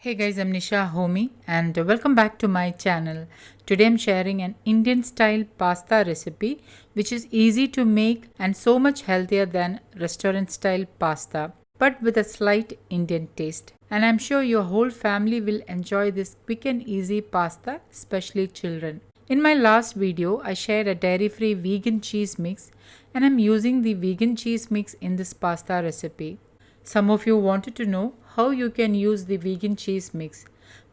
Hey guys, I'm Nisa Homey and welcome back to my channel. Today I'm sharing an Indian style pasta recipe which is easy to make and so much healthier than restaurant style pasta, but with a slight Indian taste. And I'm sure your whole family will enjoy this quick and easy pasta, especially children. In my last video, I shared a dairy-free vegan cheese mix and I'm using the vegan cheese mix in this pasta recipe. Some of you wanted to know how you can use the vegan cheese mix.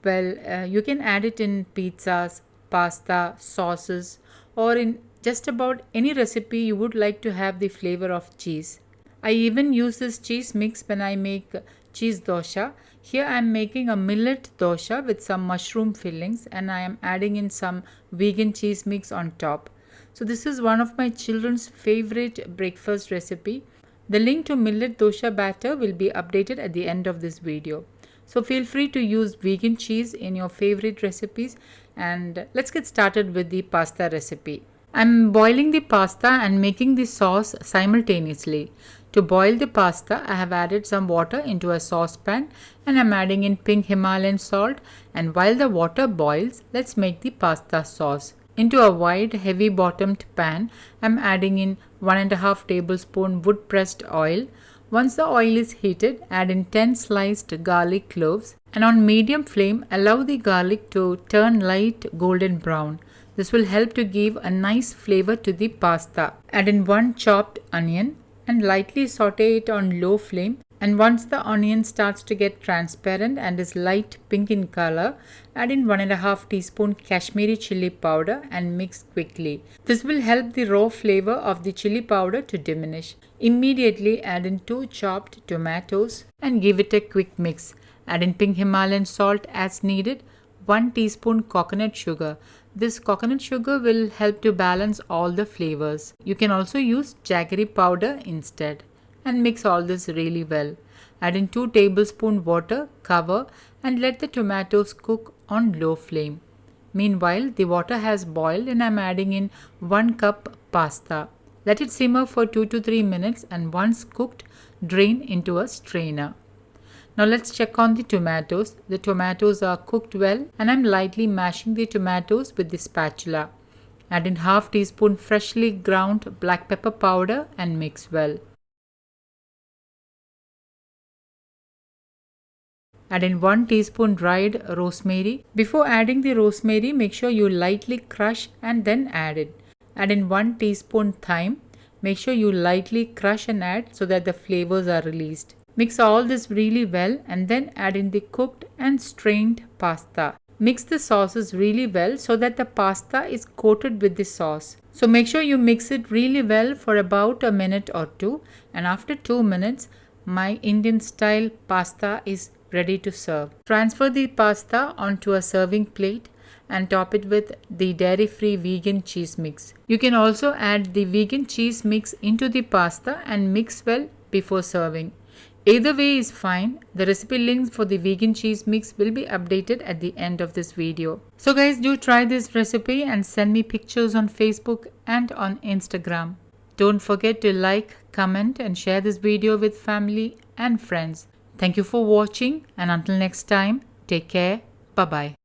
Well, you can add it in pizzas, pasta, sauces, or in just about any recipe you would like to have the flavor of cheese. I even use this cheese mix when I make cheese dosha. Here I am making a millet dosha with some mushroom fillings and I am adding in some vegan cheese mix on top. So this is one of my children's favorite breakfast recipe. The link to millet dosha batter will be updated at the end of this video. So feel free to use vegan cheese in your favorite recipes, and let's get started with the pasta recipe. I'm boiling the pasta and making the sauce simultaneously. To boil the pasta, I have added some water into a saucepan and I'm adding in pink Himalayan salt, and while the water boils, let's make the pasta sauce. Into a wide heavy bottomed pan, I am adding in 1.5 tablespoon wood pressed oil. Once the oil is heated, add in 10 sliced garlic cloves and on medium flame allow the garlic to turn light golden brown. This will help to give a nice flavor to the pasta. Add in 1 chopped onion and lightly saute it on low flame, and once the onion starts to get transparent and is light pink in color, add in 1.5 teaspoon Kashmiri chili powder and mix quickly. This will help the raw flavor of the chili powder to diminish. Immediately add in 2 chopped tomatoes and give it a quick mix. Add in pink Himalayan salt as needed, 1 teaspoon coconut sugar. This coconut sugar will help to balance all the flavors. You can also use jaggery powder instead. And mix all this really well. Add in 2 tablespoon water, cover and let the tomatoes cook on low flame. Meanwhile, the water has boiled and I am adding in 1 cup pasta. Let it simmer for 2 to 3 minutes and once cooked, drain into a strainer. Now let's check on the tomatoes. The tomatoes are cooked well and I am lightly mashing the tomatoes with the spatula. Add in half teaspoon freshly ground black pepper powder and mix well. Add in 1 teaspoon dried rosemary. Before adding the rosemary, make sure you lightly crush and then add it. Add in 1 teaspoon thyme. Make sure you lightly crush and add so that the flavors are released. Mix all this really well and then add in the cooked and strained pasta. Mix the sauces really well so that the pasta is coated with the sauce. So make sure you mix it really well for about a minute or two, and after 2 minutes, my Indian style pasta is ready to serve. Transfer the pasta onto a serving plate and top it with the dairy-free vegan cheese mix. You can also add the vegan cheese mix into the pasta and mix well before serving. Either way is fine. The recipe links for the vegan cheese mix will be updated at the end of this video. So guys, do try this recipe and send me pictures on Facebook and on Instagram. Don't forget to like, comment and share this video with family and friends. Thank you for watching, and until next time, take care. Bye-bye.